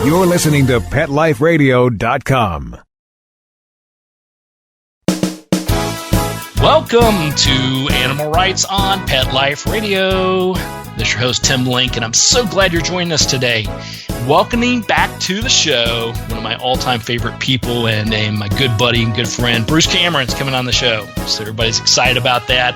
You're listening to PetLifeRadio.com. Welcome to Animal Rights on Pet Life Radio. This is your host, Tim Link, and I'm so glad you're joining us today. Welcoming back to the show, one of my all-time favorite people and my good buddy and good friend, Bruce Cameron's coming on the show. So everybody's excited about that.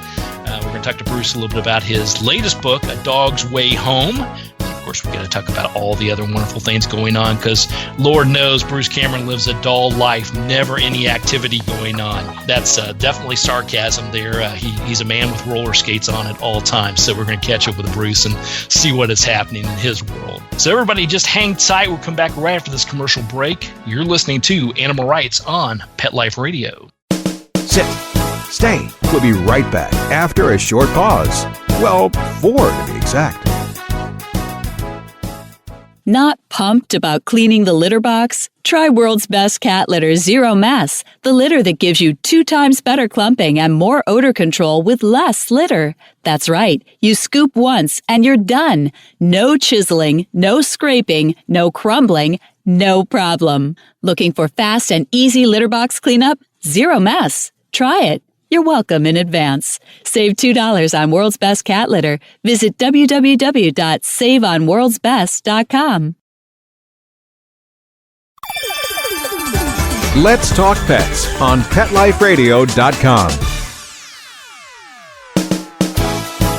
We're going to talk to Bruce a little bit about his latest book, A Dog's Way Home. Of course, we're going to talk about all the other wonderful things going on because Lord knows Bruce Cameron lives a dull life, never any activity going on. That's definitely sarcasm there. He's a man with roller skates on at all times, so we're going to catch up with Bruce and see what is happening in his world. So everybody just hang tight. We'll come back right after this commercial break. You're listening to Animal Rights on Pet Life Radio. Sit. Stay. We'll be right back after a short pause. Well, 4 to be exact. Not pumped about cleaning the litter box? Try World's Best Cat Litter Zero Mess, the litter that gives you 2 times better clumping and more odor control with less litter. That's right. You scoop once and you're done. No chiseling, no scraping, no crumbling, no problem. Looking for fast and easy litter box cleanup? Zero Mess. Try it. You're welcome in advance. Save $2 on World's Best Cat Litter. Visit www.saveonworldsbest.com. Let's talk pets on PetLifeRadio.com.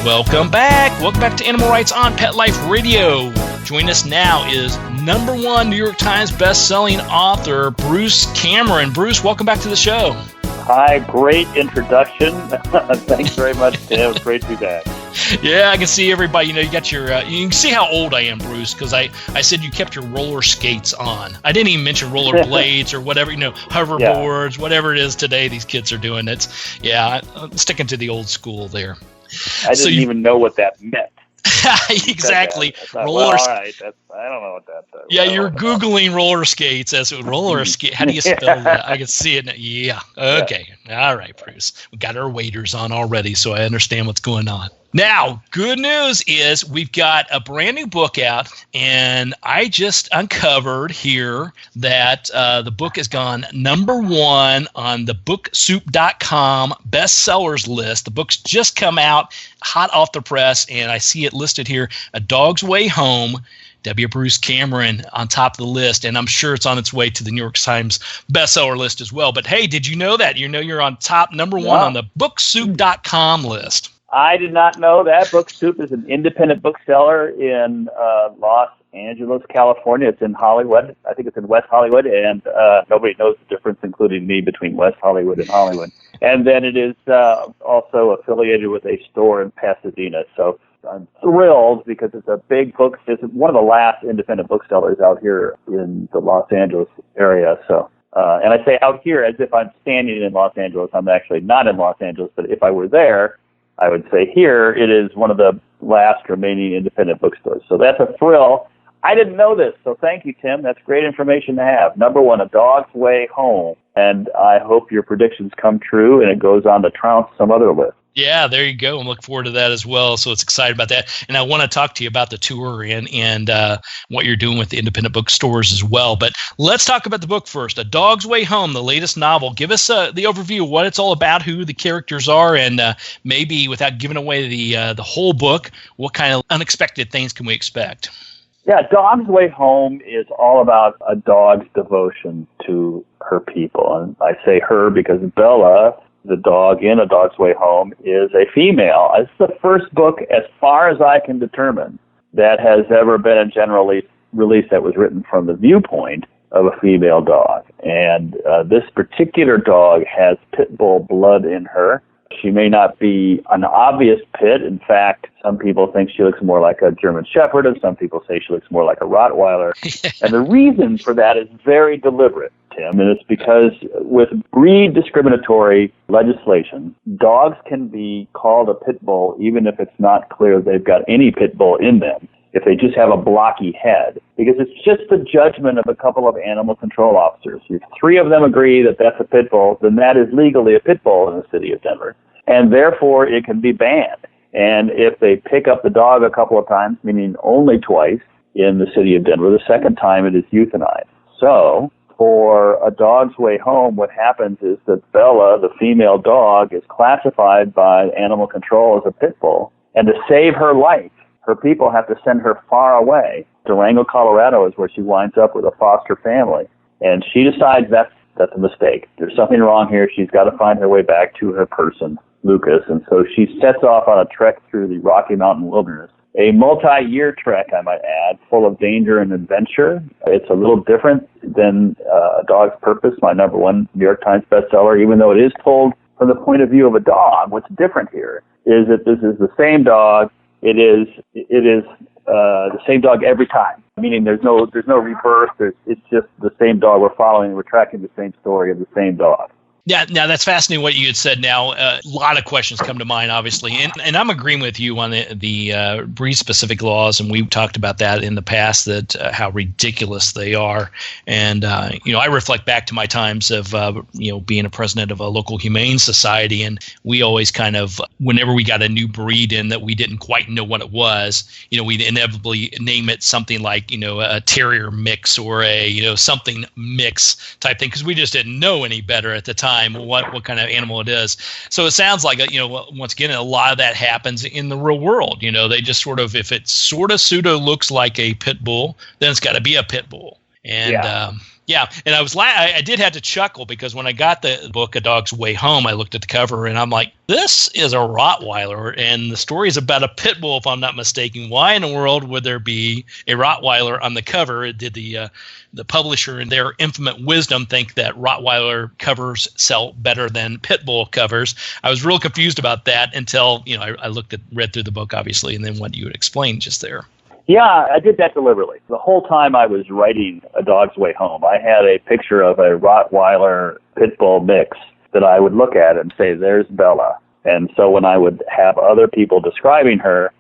Welcome back. Welcome back to Animal Rights on Pet Life Radio. Join us now is #1 New York Times best-selling author Bruce Cameron. Bruce, welcome back to the show. Hi, great introduction. Thanks very much, Tim. It's great to be back. Yeah, I can see everybody. You got your. You can see how old I am, Bruce, because I said you kept your roller skates on. I didn't even mention roller blades or whatever. Hoverboards, whatever it is today. These kids are doing. I'm sticking to the old school there. I didn't even know what that meant. Exactly. All right. I don't know what that does. Yeah, you're Googling roller skates as roller skate. How do you spell that? I can see it. Yeah. Okay. Yeah. All right, Bruce. We got our waders on already, so I understand what's going on. Now, good news is we've got a brand new book out, and I just uncovered here that the book has gone #1 on the booksoup.com bestsellers list. The book's just come out hot off the press, and I see it listed here, A Dog's Way Home, W. Bruce Cameron on top of the list, and I'm sure it's on its way to the New York Times bestseller list as well. But hey, did you know that? You're on top #1 on the booksoup.com list. I did not know that. Book Soup is an independent bookseller in Los Angeles, California. It's in Hollywood. I think it's in West Hollywood, and nobody knows the difference, including me, between West Hollywood and Hollywood. And then it is also affiliated with a store in Pasadena. So I'm thrilled because it's a big book. It's one of the last independent booksellers out here in the Los Angeles area. So, and I say out here as if I'm standing in Los Angeles. I'm actually not in Los Angeles, but if I were there, I would say here it is one of the last remaining independent bookstores. So that's a thrill. I didn't know this, so thank you, Tim. That's great information to have. #1, A Dog's Way Home. And I hope your predictions come true and it goes on to trounce some other list. Yeah, there you go. I'm looking forward to that as well. So it's excited about that. And I want to talk to you about the tour and what you're doing with the independent bookstores as well. But let's talk about the book first. A Dog's Way Home, the latest novel. Give us the overview of what it's all about, who the characters are, and maybe without giving away the whole book, what kind of unexpected things can we expect? Yeah, Dog's Way Home is all about a dog's devotion to her people. And I say her because Bella, the dog in A Dog's Way Home, is a female. It's the first book, as far as I can determine, that has ever been a general release that was written from the viewpoint of a female dog. And this particular dog has pit bull blood in her. She may not be an obvious pit. In fact, some people think she looks more like a German Shepherd, and some people say she looks more like a Rottweiler. And the reason for that is very deliberate, Tim, and it's because with breed discriminatory legislation, dogs can be called a pit bull even if it's not clear they've got any pit bull in them, if they just have a blocky head, because it's just the judgment of a couple of animal control officers. If 3 of them agree that that's a pit bull, then that is legally a pit bull in the city of Denver, and therefore it can be banned. And if they pick up the dog a couple of times, meaning only twice, in the city of Denver. The second time it is euthanized. So for A Dog's Way Home, what happens is that Bella, the female dog, is classified by animal control as a pit bull. And to save her life, her people have to send her far away. Durango, Colorado is where she winds up with a foster family. And she decides that's a mistake. There's something wrong here. She's got to find her way back to her person, Lucas. And so she sets off on a trek through the Rocky Mountain wilderness. A multi-year trek, I might add, full of danger and adventure. It's a little different than A Dog's Purpose, my #1 New York Times bestseller, even though it is told from the point of view of a dog. What's different here is that this is the same dog. It is the same dog every time, meaning there's no rebirth. It's just the same dog we're following. We're tracking the same story of the same dog. Yeah, now that's fascinating what you had said. Now, a lot of questions come to mind, obviously, and I'm agreeing with you on the breed-specific laws, and we've talked about that in the past, that how ridiculous they are. And I reflect back to my times of being a president of a local humane society, and we always kind of, whenever we got a new breed in that we didn't quite know what it was, we'd inevitably name it something like a terrier mix or a something mix type thing, because we just didn't know any better at the time what kind of animal it is. So it sounds like once again, a lot of that happens in the real world. They just sort of, if it sort of pseudo looks like a pit bull, then it's got to be a pit bull. And and I did have to chuckle, because when I got the book A Dog's Way Home, I looked at the cover and I'm like, this is a Rottweiler, and the story is about a pit bull, if I'm not mistaken. Why in the world would there be a Rottweiler on the cover? Did the publisher, in their infinite wisdom, think that Rottweiler covers sell better than pit bull covers? I was real confused about that until I read through the book, obviously, and then what you had explained just there. Yeah, I did that deliberately. The whole time I was writing A Dog's Way Home, I had a picture of a Rottweiler pit bull mix that I would look at and say, there's Bella. And so when I would have other people describing her,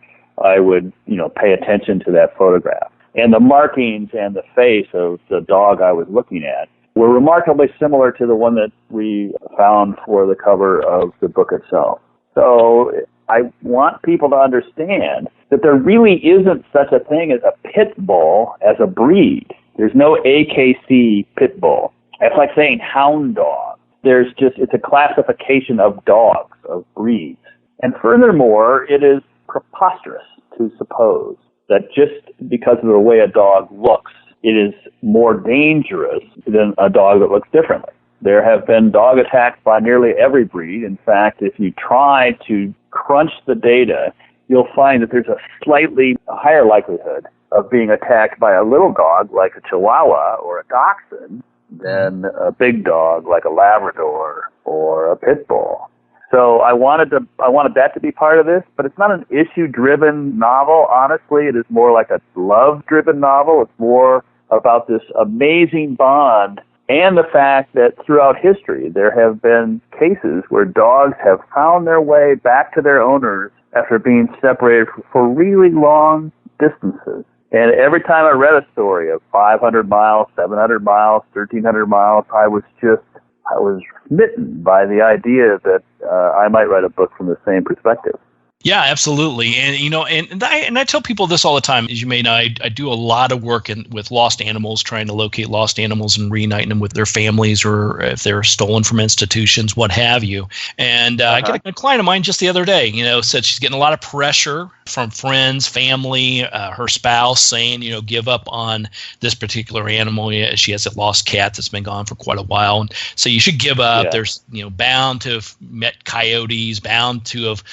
I would, pay attention to that photograph. And the markings and the face of the dog I was looking at were remarkably similar to the one that we found for the cover of the book itself. So I want people to understand that there really isn't such a thing as a pit bull as a breed. There's no AKC pit bull. It's like saying hound dog. It's a classification of dogs, of breeds. And furthermore, it is preposterous to suppose that just because of the way a dog looks, it is more dangerous than a dog that looks differently. There have been dog attacks by nearly every breed. In fact, if you try to crunch the data, you'll find that there's a slightly higher likelihood of being attacked by a little dog like a Chihuahua or a Dachshund than a big dog like a Labrador or a Pit Bull. So I wanted that to be part of this, but it's not an issue-driven novel. Honestly, it is more like a love-driven novel. It's more about this amazing bond and the fact that throughout history there have been cases where dogs have found their way back to their owners after being separated for really long distances. And every time I read a story of 500 miles, 700 miles, 1,300 miles, I was smitten by the idea that I might write a book from the same perspective. Yeah, absolutely. And, and I tell people this all the time. As you may know, I do a lot of work with lost animals, trying to locate lost animals and reuniting them with their families, or if they're stolen from institutions, what have you. And I got a client of mine just the other day, said she's getting a lot of pressure from friends, family, her spouse saying, give up on this particular animal. She has a lost cat that's been gone for quite a while. And so you should give up. Yeah. There's, bound to have met coyotes, bound to have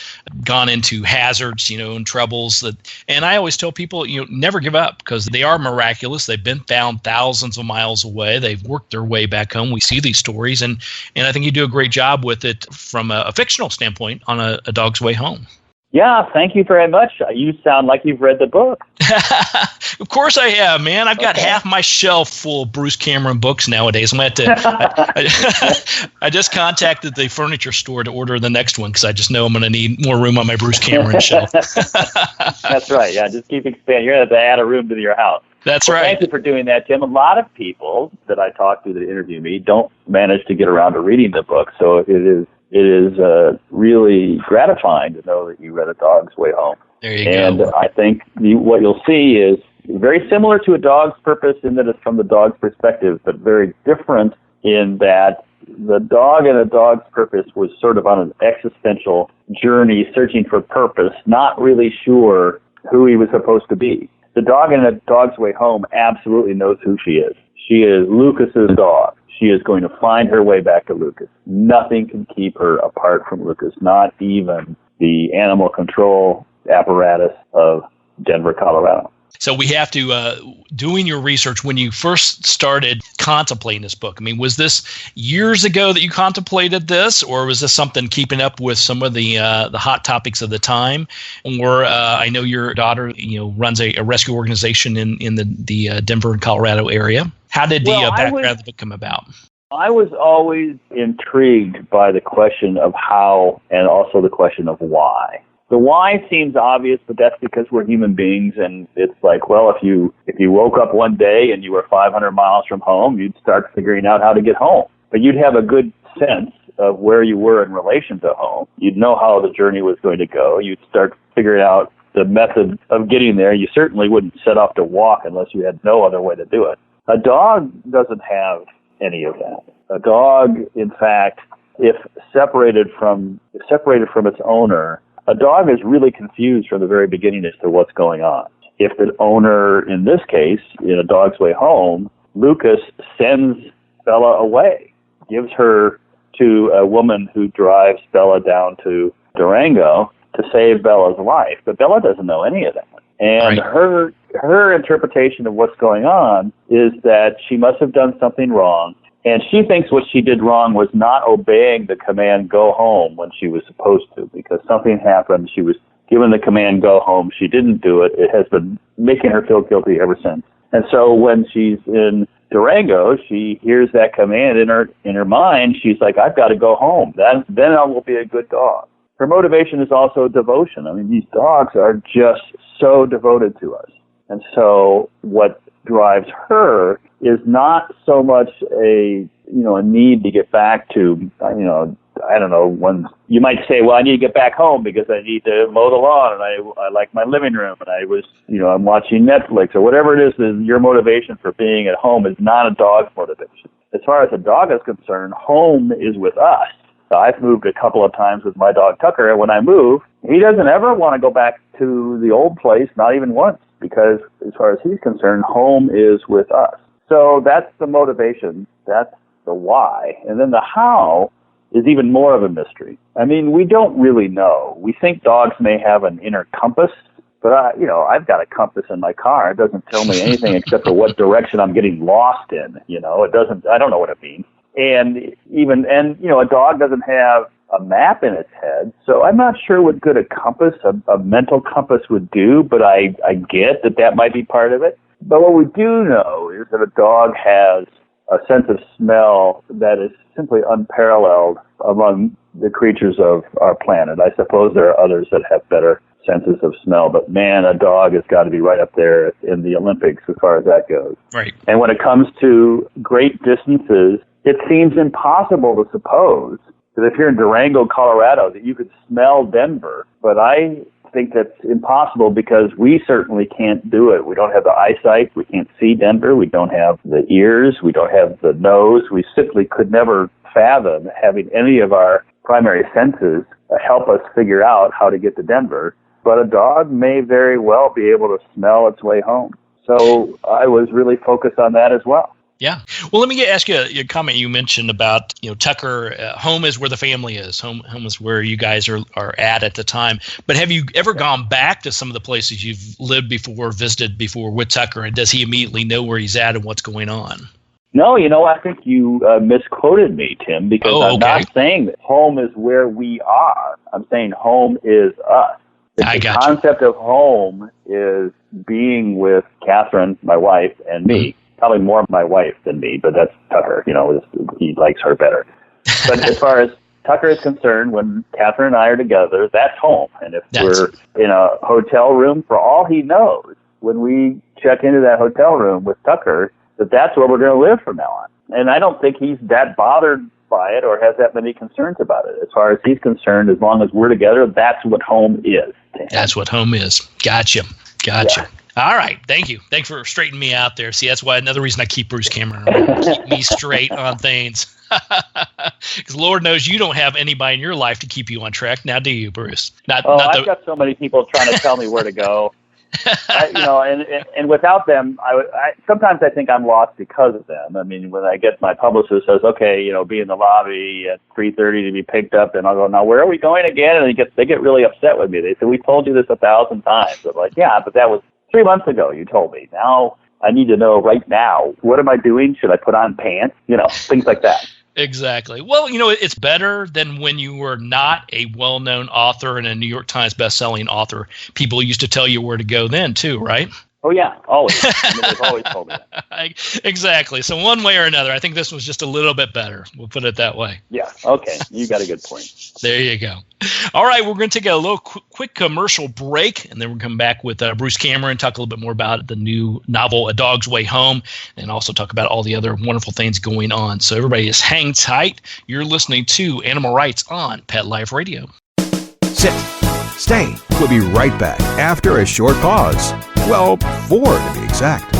gone into hazards, and troubles and I always tell people, never give up, because they are miraculous. They've been found thousands of miles away. They've worked their way back home. We see these stories, and I think you do a great job with it from a fictional standpoint on a Dog's Way Home. Yeah, thank you very much. You sound like you've read the book. Of course I have, man. I've got half my shelf full of Bruce Cameron books nowadays. I'm going to have I just contacted the furniture store to order the next one, because I just know I'm going to need more room on my Bruce Cameron shelf. That's right. Yeah, just keep expanding. You're going to have to add a room to your house. That's right. Thank you for doing that, Tim. A lot of people that I talk to that interview me don't manage to get around to reading the book, so it is really gratifying to know that you read A Dog's Way Home. There you go. And go. I think what you'll see is very similar to a dog's purpose in that it's from the dog's perspective, but very different in that the dog and a dog's purpose was sort of on an existential journey searching for purpose, not really sure who he was supposed to be. The dog in A Dog's Way Home absolutely knows who she is. She is Lucas's dog. She is going to find her way back to Lucas. Nothing can keep her apart from Lucas, not even the animal control apparatus of Denver, Colorado. So we have to, doing your research, when you first started contemplating this book, I mean, was this years ago that you contemplated this, or was this something keeping up with some of the hot topics of the time? Or I know your daughter, runs a rescue organization in the Denver, Colorado area. How did the background of the book come about? I was always intrigued by the question of how and also the question of why. The why seems obvious, but that's because we're human beings, and it's like, well, if you woke up one day and you were 500 miles from home, you'd start figuring out how to get home. But you'd have a good sense of where you were in relation to home. You'd know how the journey was going to go. You'd start figuring out the method of getting there. You certainly wouldn't set off to walk unless you had no other way to do it. A dog doesn't have any of that. A dog, in fact, if separated from its owner, a dog is really confused from the very beginning as to what's going on. If the owner, in this case, in A Dog's Way Home, Lucas sends Bella away, gives her to a woman who drives Bella down to Durango to save Bella's life. But Bella doesn't know any of that. And Right. her interpretation of what's going on is that she must have done something wrong. And she thinks what she did wrong was not obeying the command, go home, when she was supposed to, because something happened. She was given the command, go home. She didn't do it. It has been making her feel guilty ever since. And so when she's in Durango, she hears that command in her mind. She's like, I've got to go home. Then I will be a good dog. Her motivation is also devotion. I mean, these dogs are just so devoted to us. And so what drives her is not so much a need to get back to, I don't know, when you might say, well, I need to get back home because I need to mow the lawn and I like my living room and I'm watching Netflix or whatever it is that your motivation for being at home is not a dog's motivation. As far as a dog is concerned, home is with us. I've moved a couple of times with my dog Tucker, and when I move, he doesn't ever want to go back to the old place, not even once, because as far as he's concerned, home is with us. So that's the motivation. That's the why. And then the how is even more of a mystery. I mean, we don't really know. We think dogs may have an inner compass, but I've got a compass in my car. It doesn't tell me anything except for what direction I'm getting lost in. It doesn't. I don't know what it means. And a dog doesn't have a map in its head, so I'm not sure what good a mental compass would do, but I get that might be part of it. But what we do know is that a dog has a sense of smell that is simply unparalleled among the creatures of our planet. I suppose there are others that have better senses of smell, but man, a dog has got to be right up there in the Olympics as far as that goes. Right. And when it comes to great distances, it seems impossible to suppose that if you're in Durango, Colorado, that you could smell Denver. But I think that's impossible because we certainly can't do it. We don't have the eyesight. We can't see Denver. We don't have the ears. We don't have the nose. We simply could never fathom having any of our primary senses help us figure out how to get to Denver. But a dog may very well be able to smell its way home. So I was really focused on that as well. Yeah. Well, let me ask you a comment you mentioned about, Tucker, home is where the family is. Home is where you guys are at the time. But have you ever gone back to some of the places you've lived before, visited before with Tucker, and does he immediately know where he's at and what's going on? No, I think you misquoted me, Tim, because I'm not saying that home is where we are. I'm saying home is us. The concept of home is being with Catherine, my wife, and me. Probably more my wife than me, but that's Tucker. He likes her better. But as far as Tucker is concerned, when Catherine and I are together, that's home. And if we're in a hotel room, for all he knows, when we check into that hotel room with Tucker, that's where we're going to live from now on. And I don't think he's that bothered by it or has that many concerns about it. As far as he's concerned, as long as we're together, that's what home is. That's what home is. Gotcha. Yeah. All right. Thank you. Thanks for straightening me out there. See, that's why another reason I keep Bruce Cameron around, keep me straight on things. Because Lord knows you don't have anybody in your life to keep you on track. Now, do you, Bruce? I've got so many people trying to tell me where to go. And without them, sometimes I think I'm lost because of them. I mean, when I get my publicist says, okay, be in the lobby at 3:30 to be picked up, and I'll go, now where are we going again? And they get really upset with me. They say, we told you this 1,000 times. I'm like, yeah, but that was 3 months ago you told me. Now I need to know right now, what am I doing? Should I put on pants? Things like that. Exactly. Well, it's better than when you were not a well-known author and a New York Times best-selling author. People used to tell you where to go then, too, right? Oh, yeah, always. They've always told me that. Exactly. So one way or another, I think this was just a little bit better. We'll put it that way. Yeah, okay. You got a good point. There you go. All right, we're going to take a little quick commercial break, and then we'll come back with Bruce Cameron, talk a little bit more about the new novel, A Dog's Way Home, and also talk about all the other wonderful things going on. So everybody just hang tight. You're listening to Animal Rights on Pet Life Radio. Sit. Stay. We'll be right back after a short pause. Well, 4 to be exact.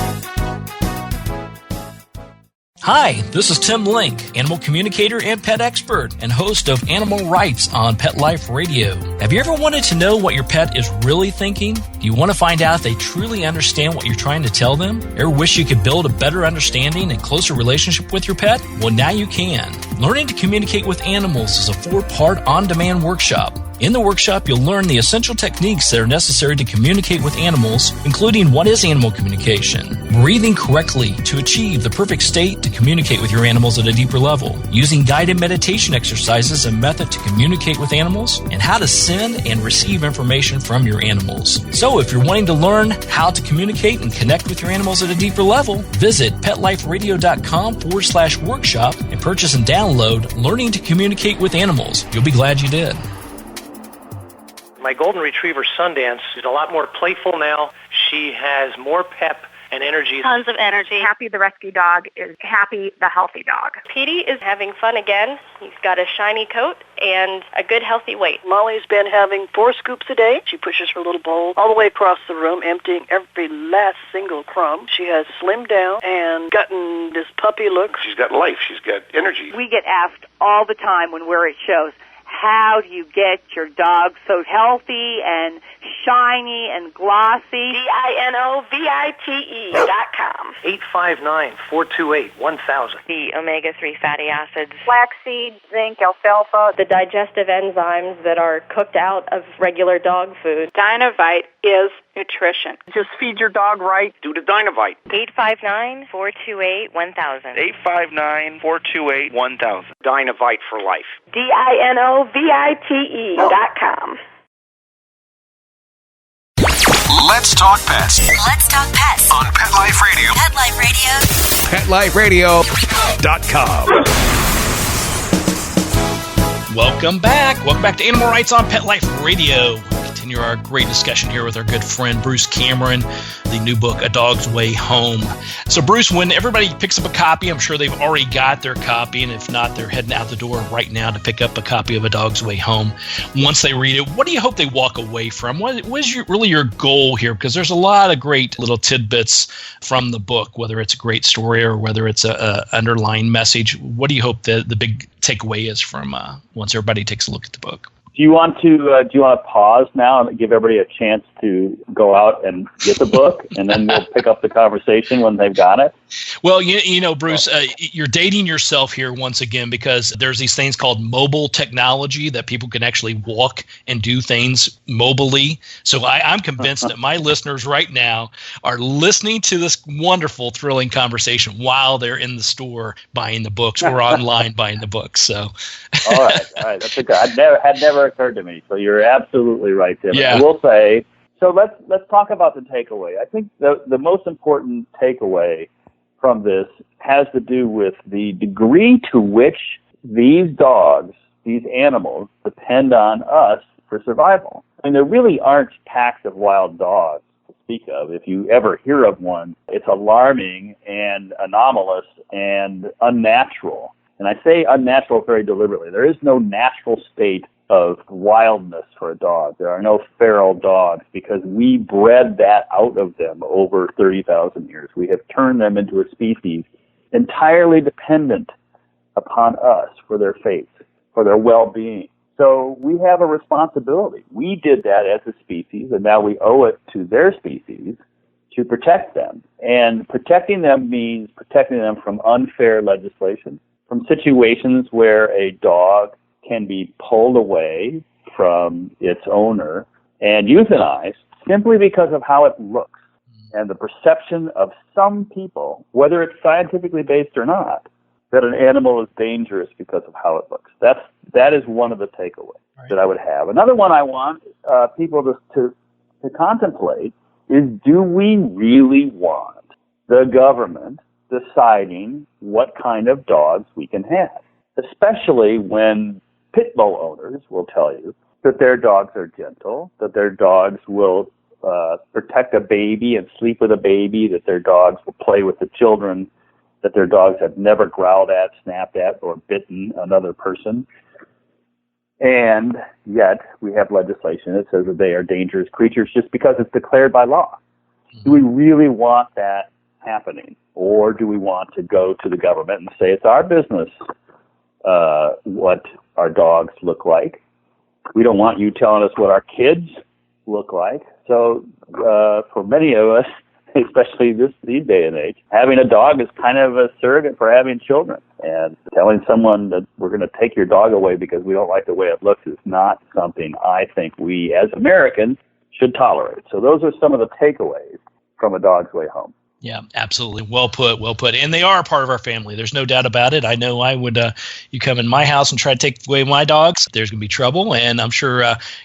Hi, this is Tim Link, animal communicator and pet expert and host of Animal Rights on Pet Life Radio. Have you ever wanted to know what your pet is really thinking? Do you want to find out if they truly understand what you're trying to tell them? Ever wish you could build a better understanding and closer relationship with your pet? Well, now you can. Learning to Communicate with Animals is a 4-part on-demand workshop. In the workshop, you'll learn the essential techniques that are necessary to communicate with animals, including what is animal communication, breathing correctly to achieve the perfect state to communicate with your animals at a deeper level, using guided meditation exercises and method to communicate with animals, and how to send and receive information from your animals. So if you're wanting to learn how to communicate and connect with your animals at a deeper level, visit PetLifeRadio.com/workshop and purchase and download Learning to Communicate with Animals. You'll be glad you did. My golden retriever, Sundance, is a lot more playful now. She has more pep and energy. Tons of energy. Happy the rescue dog is Happy the healthy dog. Petey is having fun again. He's got a shiny coat and a good healthy weight. Molly's been having 4 scoops a day. She pushes her little bowl all the way across the room, emptying every last single crumb. She has slimmed down and gotten this puppy look. She's got life. She's got energy. We get asked all the time when we're at shows, how do you get your dog so healthy and shiny and glossy? DINOVITE.com. 859-428-1000. The omega-3 fatty acids, Flaxseed, zinc, alfalfa. the digestive enzymes that are cooked out of regular dog food. Dinovite is nutrition. Just feed your dog right. Do the Dinovite. 859-428-1000. 859-428-1000. Dinovite for life. DINOVITE.com. Let's talk pets Let's talk pets on Pet Life Radio. Pet Life Radio. PetLifeRadio.com. Welcome back. Welcome back to Animal Rights on Pet Life Radio. Continue our great discussion here with our good friend Bruce Cameron, the new book, A Dog's Way Home. So, Bruce, when everybody picks up a copy, I'm sure they've already got their copy, and if not, they're heading out the door right now to pick up a copy of A Dog's Way Home. Once they read it, what do you hope they walk away from? What is really your goal here? Because there's a lot of great little tidbits from the book, whether it's a great story or whether it's a underlying message. What do you hope the big takeaway is from once everybody takes a look at the book? Do you want to pause now and give everybody a chance to go out and get the book, and then we'll pick up the conversation when they've got it? Well, Bruce, you're dating yourself here once again, because there's these things called mobile technology that people can actually walk and do things mobily. So I'm convinced that my listeners right now are listening to this wonderful, thrilling conversation while they're in the store buying the books or online buying the books. So, all right, that's a good. Had never occurred to me. So you're absolutely right, Tim. Yeah. I will say. So let's talk about the takeaway. I think the most important takeaway from this has to do with the degree to which these dogs, these animals, depend on us for survival. I mean, there really aren't packs of wild dogs to speak of. If you ever hear of one, it's alarming and anomalous and unnatural. And I say unnatural very deliberately. There is no natural state of wildness for a dog. There are no feral dogs because we bred that out of them over 30,000 years. We have turned them into a species entirely dependent upon us for their fates, for their well-being. So we have a responsibility. We did that as a species, and now we owe it to their species to protect them. And protecting them means protecting them from unfair legislation, from situations where a dog can be pulled away from its owner and euthanized simply because of how it looks and the perception of some people, whether it's scientifically based or not, that an animal is dangerous because of how it looks. That is one of the takeaways that I would have. Another one I want people to contemplate is, do we really want the government deciding what kind of dogs we can have? Especially when pit bull owners will tell you that their dogs are gentle, that their dogs will protect a baby and sleep with a baby, that their dogs will play with the children, that their dogs have never growled at, snapped at, or bitten another person. And yet we have legislation that says that they are dangerous creatures just because it's declared by law. Do we really want that happening? Or do we want to go to the government and say it's our business what our dogs look like? We don't want you telling us what our kids look like. So for many of us, especially these day and age, having a dog is kind of a surrogate for having children. And telling someone that we're going to take your dog away because we don't like the way it looks is not something I think we as Americans should tolerate. So those are some of the takeaways from A Dog's Way Home. Yeah, absolutely. Well put, well put. And they are a part of our family. There's no doubt about it. I know I would, you come in my house and try to take away my dogs, there's going to be trouble. And I'm sure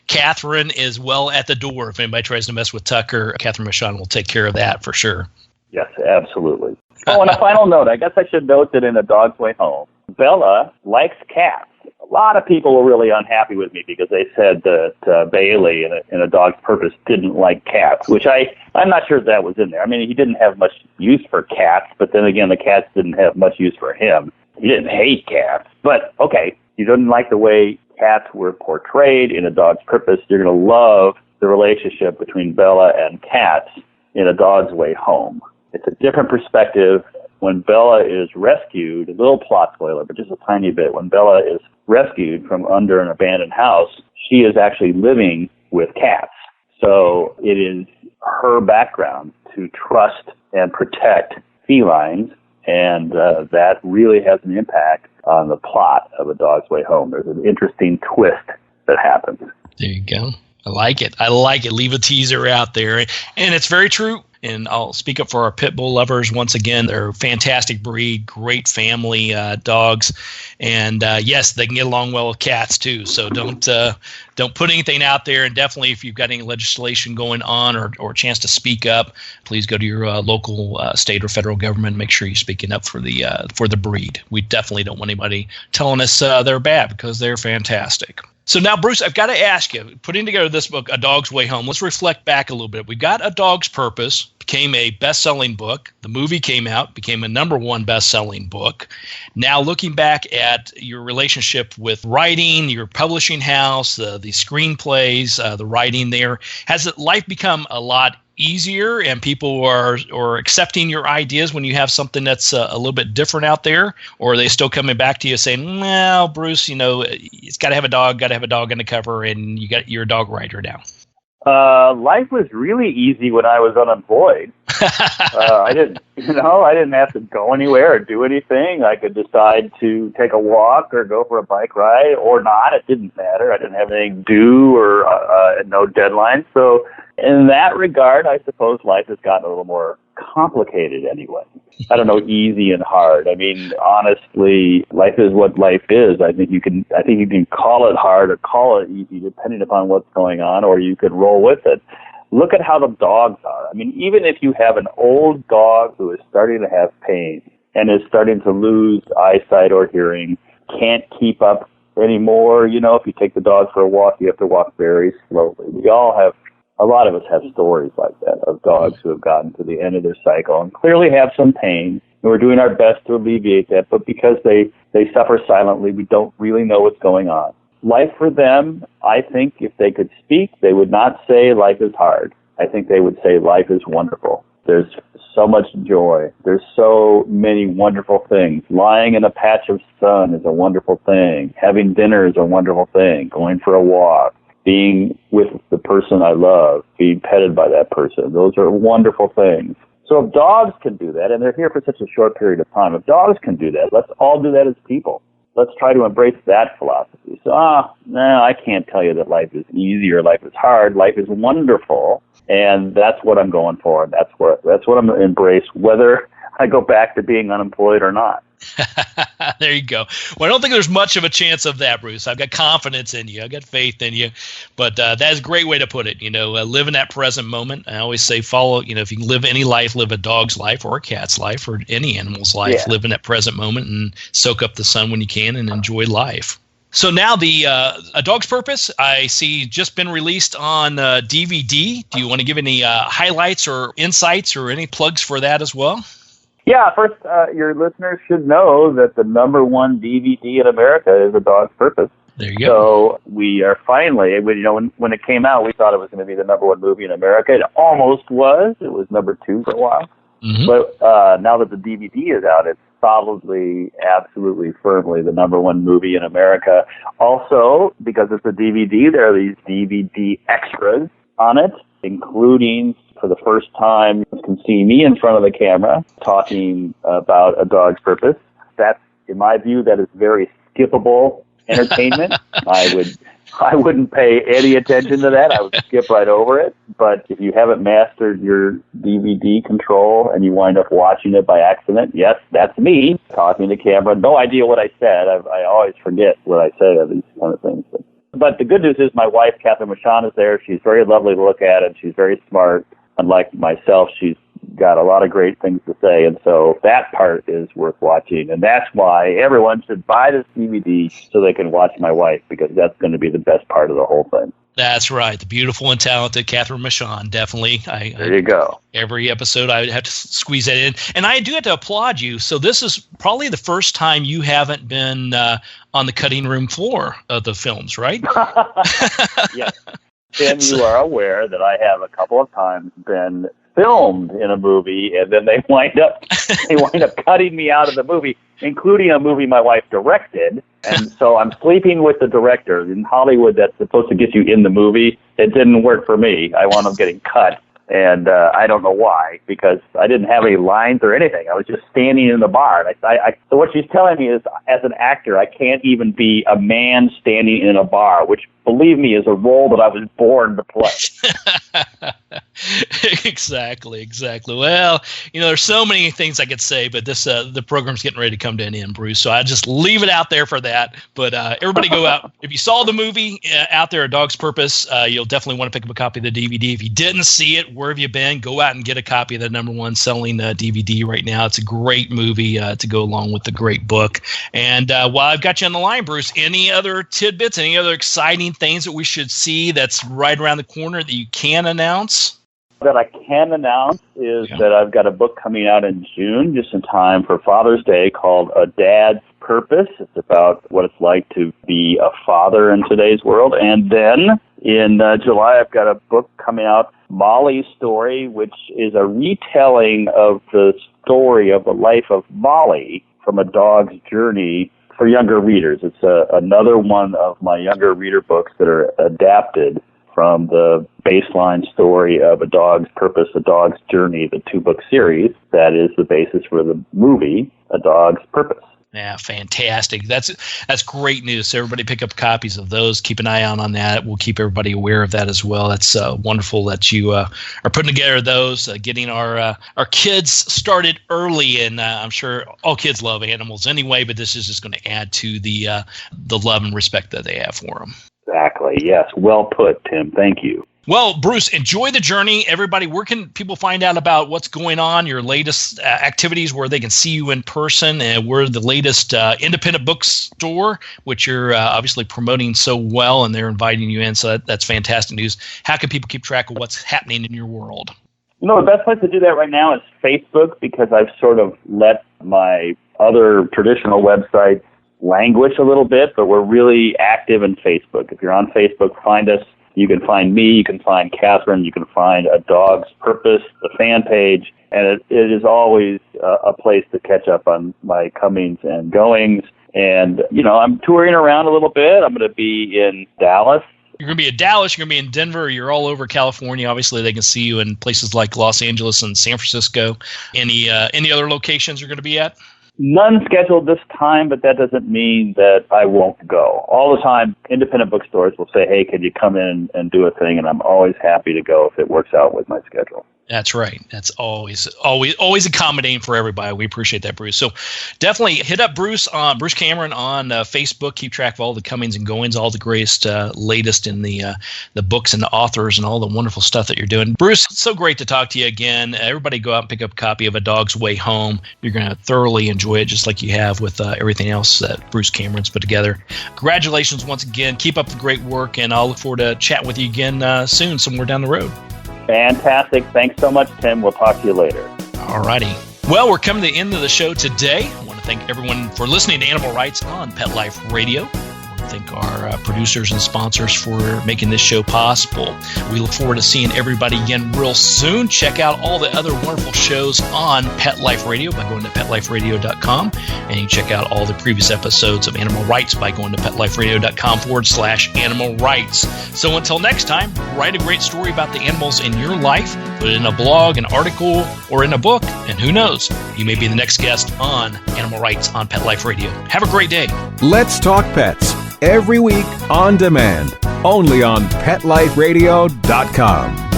Catherine is well at the door. If anybody tries to mess with Tucker, Catherine Michon will take care of that for sure. Yes, absolutely. Oh, and a final note, I guess I should note that in A Dog's Way Home, Bella likes cats. A lot of people were really unhappy with me because they said that Bailey in A Dog's Purpose didn't like cats, which I'm not sure that was in there. I mean, he didn't have much use for cats, but then again, the cats didn't have much use for him. He didn't hate cats, but okay, he didn't like the way cats were portrayed in A Dog's Purpose. You're going to love the relationship between Bella and cats in A Dog's Way Home. It's a different perspective. When Bella is rescued, a little plot spoiler, but just a tiny bit, when Bella is rescued from under an abandoned house, she is actually living with cats. So it is her background to trust and protect felines, and that really has an impact on the plot of A Dog's Way Home. There's an interesting twist that happens. There you go. I like it. I like it. Leave a teaser out there. And it's very true. And I'll speak up for our pit bull lovers once again. They're a fantastic breed, great family dogs, and yes, they can get along well with cats too. So don't put anything out there. And definitely, if you've got any legislation going on or a chance to speak up, please go to your local state or federal government. And make sure you're speaking up for the breed. We definitely don't want anybody telling us they're bad, because they're fantastic. So now, Bruce, I've got to ask you, putting together this book, A Dog's Way Home, let's reflect back a little bit. We got A Dog's Purpose, became a best-selling book. The movie came out, became a #1 best-selling book. Now, looking back at your relationship with writing, your publishing house, the screenplays, the writing there, has life become a lot easier and people are accepting your ideas when you have something that's a little bit different out there? Or are they still coming back to you saying, well, Bruce, it's got to have a dog on the cover, and you're a dog writer now? Life was really easy when I was unemployed. I didn't have to go anywhere or do anything. I could decide to take a walk or go for a bike ride or not. It didn't matter. I didn't have anything to do or no deadline. So in that regard, I suppose life has gotten a little more complicated anyway. I don't know, easy and hard. I mean, honestly, life is what life is. I think you can call it hard or call it easy depending upon what's going on, or you could roll with it. Look at how the dogs are. I mean, even if you have an old dog who is starting to have pain and is starting to lose eyesight or hearing, can't keep up anymore, if you take the dog for a walk, you have to walk very slowly. A lot of us have stories like that of dogs who have gotten to the end of their cycle and clearly have some pain, and we're doing our best to alleviate that, but because they suffer silently, we don't really know what's going on. life for them, I think if they could speak, they would not say life is hard. I think they would say life is wonderful. There's so much joy. There's so many wonderful things. Lying in a patch of sun is a wonderful thing. Having dinner is a wonderful thing. Going for a walk. Being with the person I love. Being petted by that person. Those are wonderful things. So if dogs can do that, and they're here for such a short period of time, if dogs can do that, let's all do that as people. Let's try to embrace that philosophy. So, no, I can't tell you that life is easy or life is hard. Life is wonderful, and that's what I'm going for. That's what I'm going to embrace, whether I go back to being unemployed or not. There you go. Well, I don't think there's much of a chance of that, Bruce. I've got confidence in you. I've got faith in you. But that is a great way to put it. Live in that present moment. I always say if you can live any life, live a dog's life or a cat's life or any animal's life. Yeah. Live in that present moment and soak up the sun when you can and enjoy life. So now A Dog's Purpose, I see, just been released on DVD. Do you want to give any highlights or insights or any plugs for that as well? Yeah, first, your listeners should know that the #1 DVD in America is A Dog's Purpose. There you go. So we are finally, when it came out, we thought it was going to be the #1 movie in America. It almost was. It was #2 for a while. Mm-hmm. But now that the DVD is out, it's solidly, absolutely, firmly the #1 movie in America. Also, because it's a DVD, there are these DVD extras on it, including, for the first time, you can see me in front of the camera talking about A Dog's Purpose. That's, in my view, that is very skippable entertainment. I wouldn't pay any attention to that. I would skip right over it. But if you haven't mastered your DVD control and you wind up watching it by accident, yes, that's me talking to camera. No idea what I said. I always forget what I say of these kind of things. But the good news is my wife, Catherine Michon, is there. She's very lovely to look at, and she's very smart. Unlike myself, she's got a lot of great things to say, and so that part is worth watching. And that's why everyone should buy this DVD so they can watch my wife, because that's going to be the best part of the whole thing. That's right. The beautiful and talented Catherine Michon, definitely. There you go. Every episode I would have to squeeze that in. And I do have to applaud you. So this is probably the first time you haven't been on the cutting room floor of the films, right? Yes. Tim, you are aware that I have a couple of times been filmed in a movie, and then they wind up cutting me out of the movie, including a movie my wife directed. And so I'm sleeping with the director. In Hollywood, that's supposed to get you in the movie. It didn't work for me. I wound up getting cut, and I don't know why, because I didn't have any lines or anything. I was just standing in the bar. And so what she's telling me is, as an actor, I can't even be a man standing in a bar, which, believe me, is a role that I was born to play. Exactly. Well, there's so many things I could say, but this the program's getting ready to come to an end, Bruce. So I just leave it out there for that. But everybody go out. If you saw the movie out there, A Dog's Purpose, you'll definitely want to pick up a copy of the DVD. If you didn't see it, where have you been? Go out and get a copy of the #1 selling DVD right now. It's a great movie to go along with the great book. And while I've got you on the line, Bruce, any other tidbits, any other exciting things that we should see that's right around the corner that you can announce? That I can announce is that I've got a book coming out in June, just in time for Father's Day, called A Dad's Purpose. It's about what it's like to be a father in today's world. And then in July, I've got a book coming out, Molly's Story, which is a retelling of the story of the life of Molly from a dog's journey for younger readers. It's another one of my younger reader books that are adapted from the baseline story of A Dog's Purpose, A Dog's Journey, the 2-book series. That is the basis for the movie, A Dog's Purpose. Yeah, fantastic. That's great news. So everybody pick up copies of those. Keep an eye out on that. We'll keep everybody aware of that as well. That's wonderful that you are putting together those, getting our kids started early. And I'm sure all kids love animals anyway, but this is just going to add to the love and respect that they have for them. Exactly. Yes. Well put, Tim. Thank you. Well, Bruce, enjoy the journey. Everybody, where can people find out about what's going on, your latest activities, where they can see you in person, and we're the latest independent bookstore, which you're obviously promoting so well, and they're inviting you in. So that's fantastic news. How can people keep track of what's happening in your world? The best place to do that right now is Facebook, because I've sort of let my other traditional websites languish a little bit, but we're really active in Facebook. If you're on Facebook, find us. You can find me, you can find Catherine, you can find A Dog's Purpose, the fan page, and it is always a place to catch up on my comings and goings. And, I'm touring around a little bit. I'm going to be in Dallas. You're going to be in Dallas, you're going to be in Denver, you're all over California. Obviously, they can see you in places like Los Angeles and San Francisco. Any other locations you're going to be at? None scheduled this time, but that doesn't mean that I won't go. All the time, independent bookstores will say, hey, could you come in and do a thing? And I'm always happy to go if it works out with my schedule. That's right. That's always accommodating for everybody. We appreciate that, Bruce. So definitely hit up Bruce Cameron on Facebook. Keep track of all the comings and goings, all the greatest, latest in the books and the authors and all the wonderful stuff that you're doing. Bruce, it's so great to talk to you again. Everybody go out and pick up a copy of A Dog's Way Home. You're going to thoroughly enjoy it, just like you have with everything else that Bruce Cameron's put together. Congratulations once again. Keep up the great work, and I'll look forward to chatting with you again soon, somewhere down the road. Fantastic. Thanks so much, Tim. We'll talk to you later. All righty. Well, we're coming to the end of the show today. I want to thank everyone for listening to Animal Rights on Pet Life Radio. I want to thank our producers and sponsors for making this show possible. We look forward to seeing everybody again real soon. Check out all the other wonderful shows on Pet Life Radio by going to PetLifeRadio.com. And you can check out all the previous episodes of Animal Rights by going to PetLifeRadio.com/Animal Rights. So until next time, write a great story about the animals in your life, put it in a blog, an article, or in a book, and who knows, you may be the next guest on Animal Rights on Pet Life Radio. Have a great day. Let's Talk Pets, every week on demand, only on PetLifeRadio.com.